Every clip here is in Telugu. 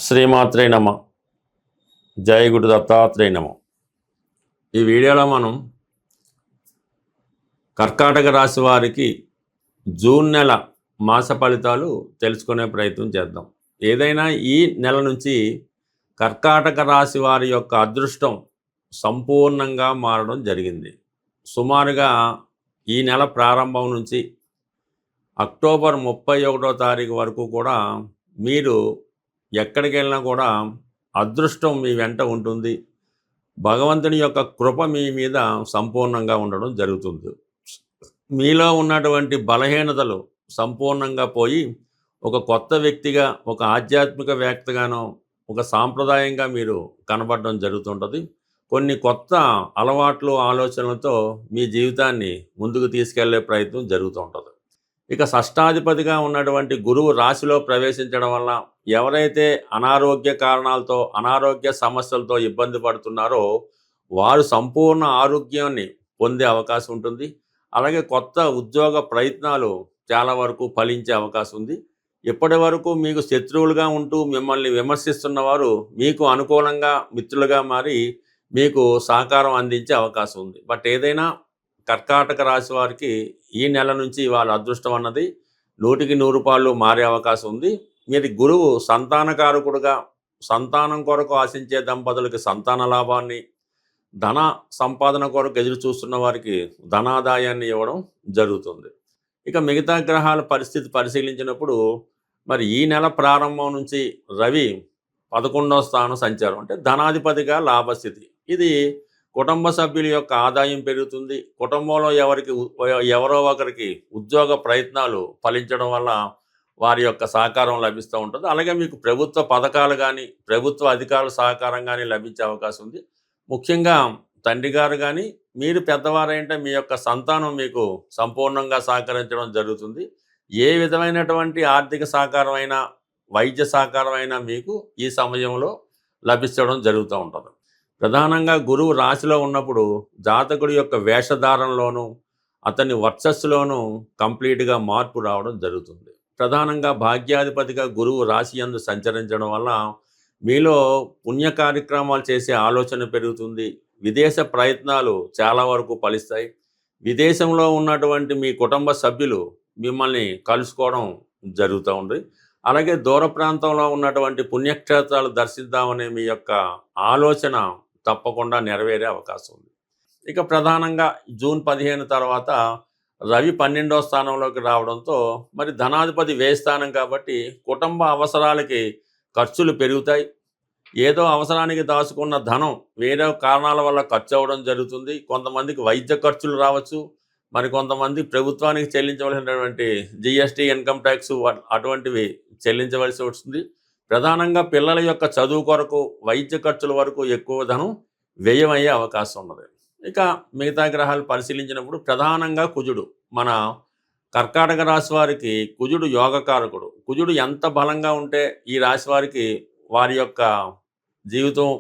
శ్రీమాత్రే నమ. జై గురు దత్తాత్రేయ నమ. ఈ వీడియోలో మనం కర్కాటక రాశి వారికి జూన్ నెల మాస ఫలితాలు తెలుసుకునే ప్రయత్నం చేద్దాం. ఏదైనా ఈ నెల నుంచి కర్కాటక రాశి వారి యొక్క అదృష్టం సంపూర్ణంగా మారడం జరిగింది. సుమారుగా ఈ నెల ప్రారంభం నుంచి అక్టోబర్ 31వ తారీఖు వరకు కూడా మీరు ఎక్కడికి వెళ్ళినా కూడా అదృష్టం మీ వెంట ఉంటుంది. భగవంతుని యొక్క కృప మీ మీద సంపూర్ణంగా ఉండడం జరుగుతుంది. మీలో ఉన్నటువంటి బలహీనతలు సంపూర్ణంగా పోయి ఒక కొత్త వ్యక్తిగా, ఒక ఆధ్యాత్మికవేత్తగానో, ఒక సాంప్రదాయంగా మీరు కనబడడం జరుగుతుంటుంది. కొన్ని కొత్త అలవాట్లు, ఆలోచనలతో మీ జీవితాన్ని ముందుకు తీసుకెళ్లే ప్రయత్నం జరుగుతూ ఉంటుంది. ఇక షష్టాధిపతిగా ఉన్నటువంటి గురువు రాశిలో ప్రవేశించడం వల్ల ఎవరైతే అనారోగ్య కారణాలతో, అనారోగ్య సమస్యలతో ఇబ్బంది పడుతున్నారో వారు సంపూర్ణ ఆరోగ్యాన్ని పొందే అవకాశం ఉంటుంది. అలాగే కొత్త ఉద్యోగ ప్రయత్నాలు చాలా వరకు ఫలించే అవకాశం ఉంది. ఇప్పటి వరకు మీకు శత్రువులుగా ఉంటూ మిమ్మల్ని విమర్శిస్తున్న వారు మీకు అనుకూలంగా మిత్రులుగా మారి మీకు సహకారం అందించే అవకాశం ఉంది. బట్ ఏదైనా కర్కాటక రాశి వారికి ఈ నెల నుంచి వాళ్ళ అదృష్టం అన్నది 100కి 100 మారే అవకాశం ఉంది. మీరు గురువు సంతానకారకుడుగా సంతానం కొరకు ఆశించే దంపతులకి సంతాన లాభాన్ని, ధన సంపాదన కొరకు ఎదురు చూస్తున్న వారికి ధనాదాయాన్ని ఇవ్వడం జరుగుతుంది. ఇక మిగతా గ్రహాల పరిస్థితి పరిశీలించినప్పుడు మరి ఈ నెల ప్రారంభం నుంచి రవి 11వ స్థానం సంచారం, అంటే ధనాధిపతిగా లాభస్థితి. ఇది కుటుంబ సభ్యుల యొక్క ఆదాయం పెరుగుతుంది. కుటుంబంలో ఎవరో ఒకరికి ఉద్యోగ ప్రయత్నాలు ఫలించడం వల్ల వారి యొక్క సహకారం లభిస్తూ ఉంటుంది. అలాగే మీకు ప్రభుత్వ పథకాలు కానీ, ప్రభుత్వ అధికారుల సహకారం కానీ లభించే అవకాశం ఉంది. ముఖ్యంగా తండ్రి గారు కానీ, మీరు పెద్దవారైతే మీ యొక్క సంతానం మీకు సంపూర్ణంగా సహకరించడం జరుగుతుంది. ఏ విధమైనటువంటి ఆర్థిక సహకారం అయినా, వైద్య సహకారం అయినా మీకు ఈ సమయంలో లభించడం జరుగుతూ ఉంటుంది. ప్రధానంగా గురువు రాశిలో ఉన్నప్పుడు జాతకుడి యొక్క వేషధారణలోనూ, అతని వర్చస్సులోనూ కంప్లీట్గా మార్పు రావడం జరుగుతుంది. ప్రధానంగా భాగ్యాధిపతిగా గురువు రాశి యందు సంచరించడం వల్ల మీలో పుణ్య కార్యక్రమాలు చేసే ఆలోచన పెరుగుతుంది. విదేశ ప్రయత్నాలు చాలా వరకు ఫలిస్తాయి. విదేశంలో ఉన్నటువంటి మీ కుటుంబ సభ్యులు మిమ్మల్ని కలుసుకోవడం జరుగుతూ ఉంది. అలాగే దూర ప్రాంతంలో ఉన్నటువంటి పుణ్యక్షేత్రాలు దర్శిద్దామనే మీ యొక్క ఆలోచన తప్పకుండా నెరవేరే అవకాశం ఉంది. ఇక ప్రధానంగా జూన్ 15 తర్వాత రవి 12వ స్థానంలోకి రావడంతో మరి ధనాధిపతి వ్యయ స్థానం కాబట్టి కుటుంబ అవసరాలకి ఖర్చులు పెరుగుతాయి. ఏదో అవసరానికి దాచుకున్న ధనం వేరే కారణాల వల్ల ఖర్చు అవ్వడం జరుగుతుంది. కొంతమందికి వైద్య ఖర్చులు రావచ్చు, మరి కొంతమంది ప్రభుత్వానికి చెల్లించవలసినటువంటి జిఎస్టీ, ఇన్కమ్ ట్యాక్స్ అటువంటివి చెల్లించవలసి వస్తుంది. ప్రధానంగా పిల్లల యొక్క చదువు కొరకు, వైద్య ఖర్చుల వరకు ఎక్కువ ధనం వ్యయమయ్యే అవకాశం ఉన్నది. ఇక మిగతా గ్రహాలు పరిశీలించినప్పుడు ప్రధానంగా కుజుడు, మన కర్కాటక రాశి వారికి కుజుడు యోగకారకుడు. కుజుడు ఎంత బలంగా ఉంటే ఈ రాశి వారికి వారి యొక్క జీవితం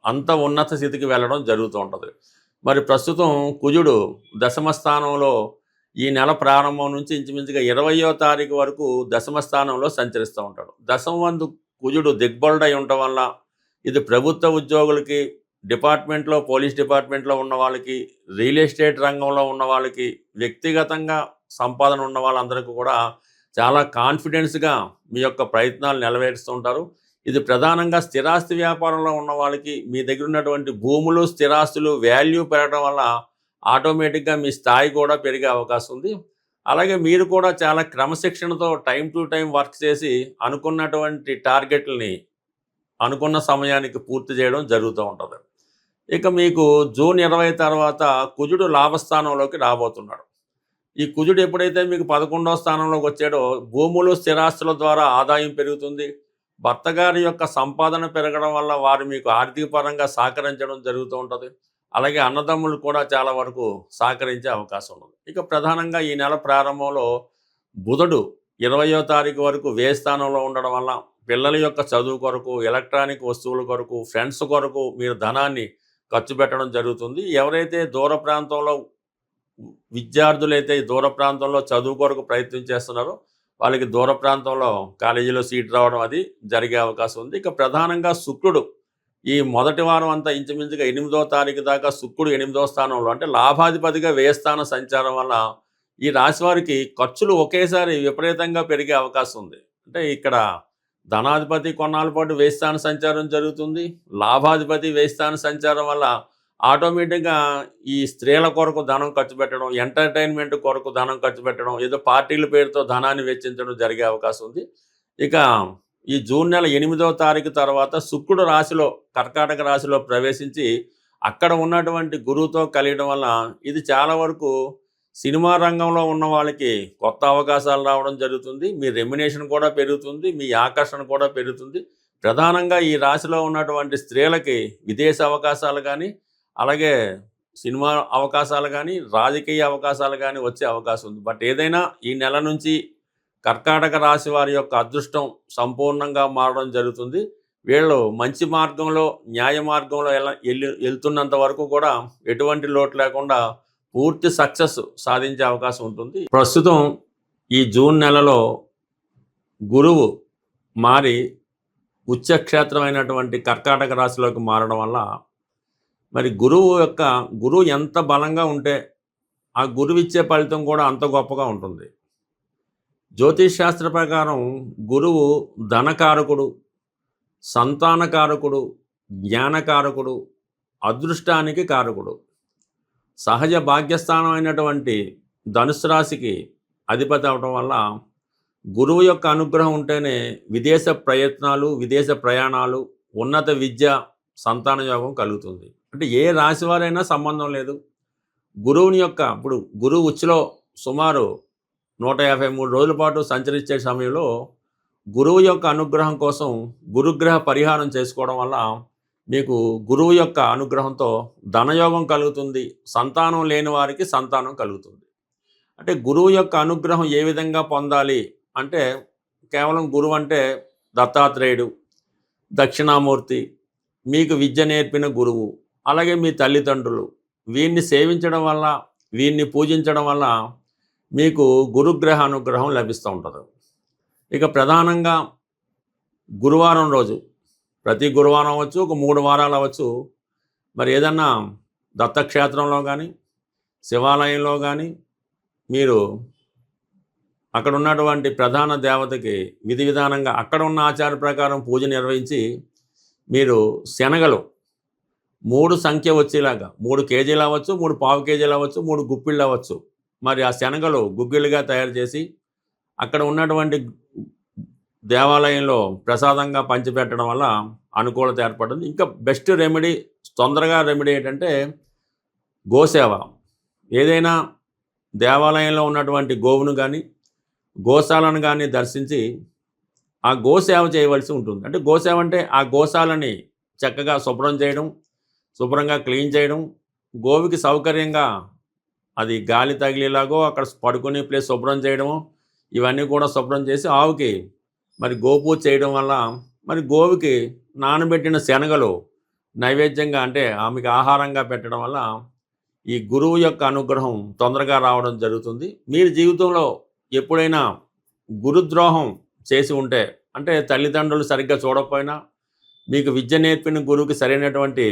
అంత ఉన్నత స్థితికి వెళ్ళడం జరుగుతూ ఉంటుంది. మరి ప్రస్తుతం కుజుడు దశమ స్థానంలో ఈ నెల ప్రారంభం నుంచి ఇంచుమించుగా 20వ తారీఖు వరకు దశమ స్థానంలో సంచరిస్తూ ఉంటాడు. దశమ వందు కుజుడు దిగ్బలుడై ఉండటం వల్ల ఇది ప్రభుత్వ ఉద్యోగులకి, డిపార్ట్మెంట్లో, పోలీస్ డిపార్ట్మెంట్లో ఉన్న వాళ్ళకి, రియల్ ఎస్టేట్ రంగంలో ఉన్న వాళ్ళకి, వ్యక్తిగతంగా సంపాదన ఉన్న వాళ్ళందరికీ కూడా చాలా కాన్ఫిడెన్స్గా మీ యొక్క ప్రయత్నాలు నెరవేరుస్తూ ఉంటారు. ఇది ప్రధానంగా స్థిరాస్తి వ్యాపారంలో ఉన్న వాళ్ళకి మీ దగ్గర ఉన్నటువంటి భూములు, స్థిరాస్తులు వాల్యూ పెరగడం వల్ల ఆటోమేటిక్గా మీ స్థాయి కూడా పెరిగే అవకాశం ఉంది. అలాగే మీరు కూడా చాలా క్రమశిక్షణతో టైం టు టైం వర్క్ చేసి అనుకున్నటువంటి టార్గెట్లని అనుకున్న సమయానికి పూర్తి చేయడం జరుగుతూ ఉంటుంది. ఇక మీకు జూన్ 20 తర్వాత కుజుడు లాభస్థానంలోకి రాబోతున్నాడు. ఈ కుజుడు ఎప్పుడైతే మీకు 11వ స్థానంలోకి వచ్చాడో భూములు, స్థిరాస్తుల ద్వారా ఆదాయం పెరుగుతుంది. భర్త గారి యొక్క సంపాదన పెరగడం వల్ల వారు మీకు ఆర్థిక పరంగా సహకరించడం జరుగుతూ ఉంటుంది. అలాగే అన్నదమ్ములు కూడా చాలా వరకు సహకరించే అవకాశం ఉంది. ఇక ప్రధానంగా ఈ నెల ప్రారంభంలో బుధుడు 20వ తారీఖు వరకు వ్యయ స్థానంలో ఉండడం వల్ల పిల్లల యొక్క చదువు కొరకు, ఎలక్ట్రానిక్ వస్తువుల కొరకు, ఫ్రెండ్స్ కొరకు మీరు ధనాన్ని ఖర్చు పెట్టడం జరుగుతుంది. ఎవరైతే దూర ప్రాంతంలో విద్యార్థులైతే దూర ప్రాంతంలో చదువు కొరకు ప్రయత్నం చేస్తున్నారో వాళ్ళకి దూర ప్రాంతంలో కాలేజీలో సీట్ రావడం అది జరిగే అవకాశం ఉంది. ఇక ప్రధానంగా శుక్రుడు ఈ మొదటి వారం అంతా ఇంచుమించుగా 8వ తారీఖు దాకా శుక్రుడు 8వ స్థానంలో అంటే లాభాధిపతిగా వ్యయస్థాన సంచారం వల్ల ఈ రాశి వారికి ఖర్చులు ఒకేసారి విపరీతంగా పెరిగే అవకాశం ఉంది. అంటే ఇక్కడ ధనాధిపతి కొన్నాళ్ళ పాటు వ్యయస్థాన సంచారం జరుగుతుంది. లాభాధిపతి వ్యయస్థాన సంచారం వల్ల ఆటోమేటిక్‌గా ఈ స్త్రీల కొరకు ధనం ఖర్చు పెట్టడం, ఎంటర్‌టైన్‌మెంట్ కొరకు ధనం ఖర్చు పెట్టడం, ఏదో పార్టీల పేరుతో ధనాన్ని వెచ్చించడం జరిగే అవకాశం ఉంది. ఇక ఈ జూన్ నెల 8వ తారీఖు తర్వాత శుక్రుడు రాశిలో కర్కాటక రాశిలో ప్రవేశించి అక్కడ ఉన్నటువంటి గురువుతో కలియడం వల్ల ఇది చాలా వరకు సినిమా రంగంలో ఉన్న వాళ్ళకి కొత్త అవకాశాలు రావడం జరుగుతుంది. మీ రెమ్యునేషన్ కూడా పెరుగుతుంది. మీ ఆకర్షణ కూడా పెరుగుతుంది. ప్రధానంగా ఈ రాశిలో ఉన్నటువంటి స్త్రీలకి విదేశ అవకాశాలు కానీ, అలాగే సినిమా అవకాశాలు కానీ, రాజకీయ అవకాశాలు కానీ వచ్చే అవకాశం ఉంది. బట్ ఏదైనా ఈ నెల నుంచి కర్కాటక రాశి వారి యొక్క అదృష్టం సంపూర్ణంగా మారడం జరుగుతుంది. వీళ్ళు మంచి మార్గంలో, న్యాయ మార్గంలో వెళ్తున్నంత వరకు కూడా ఎటువంటి లోటు లేకుండా పూర్తి సక్సెస్ సాధించే అవకాశం ఉంటుంది. ప్రస్తుతం ఈ జూన్ నెలలో గురువు మారి ఉచ్చక్షేత్రమైనటువంటి కర్కాటక రాశిలోకి మారడం వల్ల మరి గురువు ఎంత బలంగా ఉంటే ఆ గురువు ఇచ్చే ఫలితం కూడా అంత గొప్పగా ఉంటుంది. జ్యోతిష్ శాస్త్ర ప్రకారం గురువు ధనకారకుడు, సంతానకారకుడు, జ్ఞానకారకుడు, అదృష్టానికి కారకుడు. సహజ భాగ్యస్థానం అయినటువంటి ధనుసు రాశికి అధిపతి అవడం వల్ల గురువు యొక్క అనుగ్రహం ఉంటేనే విదేశ ప్రయత్నాలు, విదేశ ప్రయాణాలు, ఉన్నత విద్య, సంతాన యోగం కలుగుతుంది. అంటే ఏ రాశి వారైనా సంబంధం లేదు. ఇప్పుడు గురువు ఉచ్చులో సుమారు 153 రోజుల పాటు సంచరించే సమయంలో గురువు యొక్క అనుగ్రహం కోసం గురుగ్రహ పరిహారం చేసుకోవడం వల్ల మీకు గురువు యొక్క అనుగ్రహంతో ధనయోగం కలుగుతుంది. సంతానం లేని వారికి సంతానం కలుగుతుంది. అంటే గురువు యొక్క అనుగ్రహం ఏ విధంగా పొందాలి అంటే కేవలం గురువు అంటే దత్తాత్రేయుడు, దక్షిణామూర్తి, మీకు విద్య నేర్పిన గురువు, అలాగే మీ తల్లిదండ్రులు, వీరిని సేవించడం వల్ల, వీరిని పూజించడం వల్ల మీకు గురుగ్రహ అనుగ్రహం లభిస్తూ ఉంటుంది. ఇక ప్రధానంగా గురువారం రోజు, ప్రతి గురువారం అవ్వచ్చు, ఒక 3 వారాలు అవ్వచ్చు, మరి ఏదన్నా దత్తక్షేత్రంలో కానీ, శివాలయంలో కానీ మీరు అక్కడ ఉన్నటువంటి ప్రధాన దేవతకి విధి విధానంగా అక్కడ ఉన్న ఆచార ప్రకారం పూజ నిర్వహించి మీరు శనగలు 3 సంఖ్య వచ్చేలాగా 3 కేజీలు అవ్వచ్చు, 3 పావు కేజీలు అవ్వచ్చు, 3 గుప్పిళ్ళు అవ్వచ్చు, మరి ఆ శనగలు గుగ్గిళ్ళుగా తయారు చేసి అక్కడ ఉన్నటువంటి దేవాలయంలో ప్రసాదంగా పంచిపెట్టడం వల్ల అనుకూలత ఏర్పడుతుంది. ఇంకా బెస్ట్ రెమెడీ, తొందరగా రెమెడీ ఏంటంటే గోసేవ. ఏదైనా దేవాలయంలో ఉన్నటువంటి గోవును కానీ, గోశాలను కానీ దర్శించి ఆ గోసేవ చేయవలసి ఉంటుంది. అంటే గోసేవ అంటే ఆ గోశాలని చక్కగా శుభ్రం చేయడం, శుభ్రంగా క్లీన్ చేయడం, గోవుకి సౌకర్యంగా అది గాలి తగిలేలాగో అక్కడ పడుకునే ప్లేస్ శుభ్రం చేయడము, ఇవన్నీ కూడా శుభ్రం చేసి ఆవుకి మరి గోపూజ చేయడం వల్ల మరి గోవుకి నానబెట్టిన శనగలు నైవేద్యంగా అంటే ఆమెకి ఆహారంగా పెట్టడం వల్ల ఈ గురువు యొక్క అనుగ్రహం తొందరగా రావడం జరుగుతుంది. మీరు జీవితంలో ఎప్పుడైనా గురుద్రోహం చేసి ఉంటే, అంటే తల్లిదండ్రులు సరిగ్గా చూడకపోయినా, మీకు విద్య నేర్పిన గురువుకి సరైనటువంటి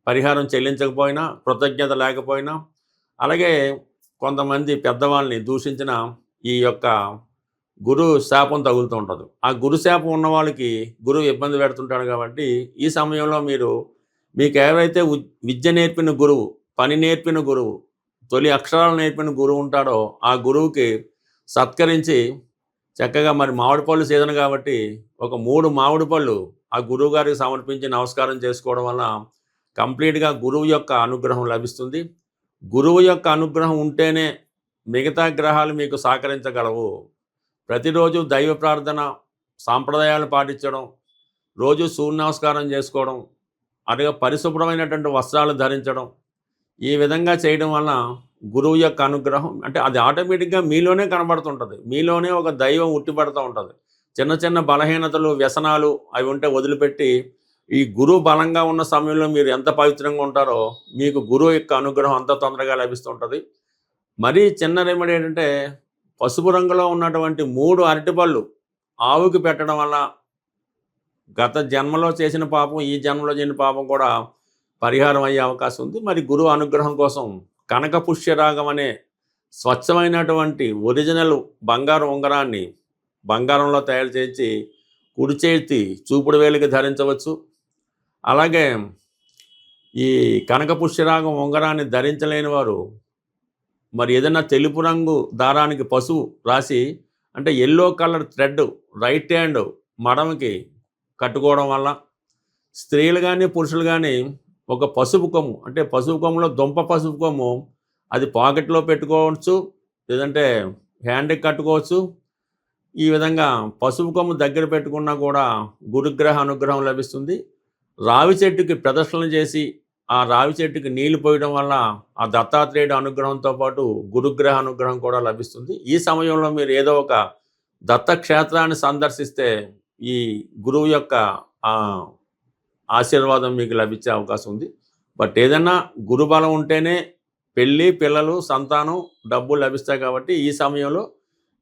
పరిహారం చెల్లించకపోయినా, కృతజ్ఞత లేకపోయినా, అలాగే కొంతమంది పెద్దవాళ్ళని దూషించిన ఈ యొక్క గురు శాపం తగులుతూ ఉంటుంది. ఆ గురు శాపం ఉన్న వాళ్ళకి గురువు ఇబ్బంది పెడుతుంటాడు. కాబట్టి ఈ సమయంలో మీకు ఎవరైతే విద్య నేర్పిన గురువు, పని నేర్పిన గురువు, తొలి అక్షరాలు నేర్పిన గురువు ఉంటాడో ఆ గురువుకి సత్కరించి చక్కగా మరి మామిడి పళ్ళు సీజన్ కాబట్టి ఒక 3 మామిడి పళ్ళు ఆ గురువు గారికి సమర్పించి నమస్కారం చేసుకోవడం వల్ల కంప్లీట్గా గురువు యొక్క అనుగ్రహం లభిస్తుంది. గురువు యొక్క అనుగ్రహం ఉంటేనే మిగతా గ్రహాలు మీకు సహకరించగలవు. ప్రతిరోజు దైవ ప్రార్థన, సాంప్రదాయాలు పాటించడం, రోజు సూర్య నమస్కారం చేసుకోవడం, అలాగే పరిశుభ్రమైనటువంటి వస్త్రాలు ధరించడం, ఈ విధంగా చేయడం వల్ల గురువు యొక్క అనుగ్రహం అంటే అది ఆటోమేటిక్గా మీలోనే కనబడుతుంటుంది. మీలోనే ఒక దైవం ఉట్టిపడుతూ ఉంటుంది. చిన్న చిన్న బలహీనతలు, వ్యసనాలు అవి ఉంటే వదిలిపెట్టి ఈ గురువు బలంగా ఉన్న సమయంలో మీరు ఎంత పవిత్రంగా ఉంటారో మీకు గురువు యొక్క అనుగ్రహం అంత తొందరగా లభిస్తుంటుంది. మరీ చిన్న రెమెడీ ఏంటంటే పసుపు రంగులో ఉన్నటువంటి 3 అరటిపళ్ళు ఆవుకి పెట్టడం వల్ల గత జన్మలో చేసిన పాపం, ఈ జన్మలో చేసిన పాపం కూడా పరిహారం అయ్యే అవకాశం ఉంది. మరి గురువు అనుగ్రహం కోసం కనక పుష్యరాగం అనే స్వచ్ఛమైనటువంటి ఒరిజినల్ బంగారు ఉంగరాన్ని బంగారంలో తయారు చేసి కుడి చేతి చూపుడు వేలికి ధరించవచ్చు. అలాగే ఈ కనక పుష్యరాగం ఉంగరాన్ని ధరించలేని వారు మరి ఏదైనా తెలుపు రంగు దారానికి పసుపు రాసి, అంటే yellow colour thread right hand మడమకి కట్టుకోవడం వల్ల, స్త్రీలు కానీ పురుషులు కానీ ఒక పసుపు కొమ్ము, అంటే పసుపు కొమ్ములో దుంప పసుపు కొమ్ము, అది పాకెట్లో పెట్టుకోవచ్చు, లేదంటే హ్యాండ్కి కట్టుకోవచ్చు. ఈ విధంగా పసుపు కొమ్ము దగ్గర పెట్టుకున్నా కూడా గురుగ్రహ అనుగ్రహం లభిస్తుంది. రావి చెట్టుకి ప్రదర్శనలు చేసి ఆ రావి చెట్టుకి నీళ్లు పోయడం వల్ల ఆ దత్తాత్రేయుడి అనుగ్రహంతో పాటు గురుగ్రహ అనుగ్రహం కూడా లభిస్తుంది. ఈ సమయంలో మీరు ఏదో ఒక దత్తక్షేత్రాన్ని సందర్శిస్తే ఈ గురువు యొక్క ఆశీర్వాదం మీకు లభించే అవకాశం ఉంది. బట్ ఏదైనా గురుబలం ఉంటేనే పెళ్ళి, పిల్లలు, సంతానం, డబ్బు లభిస్తాయి. కాబట్టి ఈ సమయంలో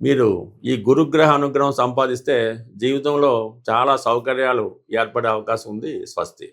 మీరు ఈ గురుగ్రహ అనుగ్రహం సంపాదిస్తే జీవితంలో చాలా సౌకర్యాలు ఏర్పడే అవకాశం ఉంది. స్వస్తి.